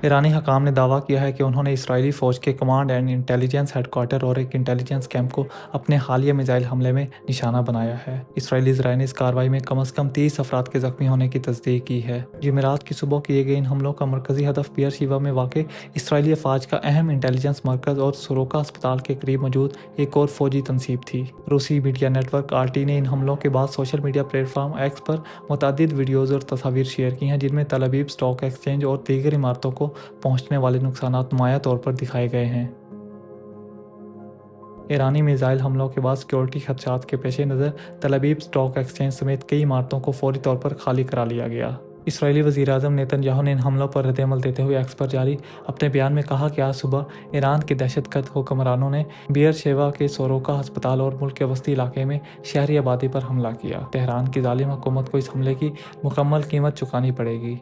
ایرانی حکام نے دعویٰ کیا ہے کہ انہوں نے اسرائیلی فوج کے command and intelligence headquarter اور ایک انٹیلیجنس کیمپ کو اپنے حالیہ میزائل حملے میں نشانہ بنایا ہے۔ اسرائیلی ذرائع نے اس کارروائی میں کم از کم 30 افراد کے زخمی ہونے کی تصدیق کی ہے۔ جمعرات کی صبح کیے گئے ان حملوں کا مرکزی ہدف بیئر شیوا میں واقع اسرائیلی افواج کا اہم انٹیلیجنس مرکز اور سوروکا ہسپتال کے قریب موجود ایک اور فوجی تنصیب تھی۔ روسی میڈیا نیٹ ورک RT نے ان حملوں کے بعد social media platform X پر متعدد ویڈیوز اور تصاویر شیئر کی ہیں، جن میں تل ابیب اسٹاک ایکسچینج اور دیگر عمارتوں کو پہنچنے والے نقصانات نمایاں طور پر دکھائے گئے ہیں۔ ایرانی میزائل حملوں کے بعد سیکیورٹی خدشات کے پیش نظر تل ابیب اسٹاک ایکسچینج سمیت کئی عمارتوں کو فوری طور پر خالی کرا لیا گیا۔ اسرائیلی وزیر اعظم نیتن یاہو نے ان حملوں پر رد عمل دیتے ہوئے ایکس پر جاری اپنے بیان میں کہا کہ آج صبح ایران کے دہشت گرد حکمرانوں نے بیئر شیوا کے سوروکا ہسپتال اور ملک کے وسطی علاقے میں شہری آبادی پر حملہ کیا۔ تہران کی ظالم حکومت کو اس حملے کی مکمل قیمت چکانی پڑے گی۔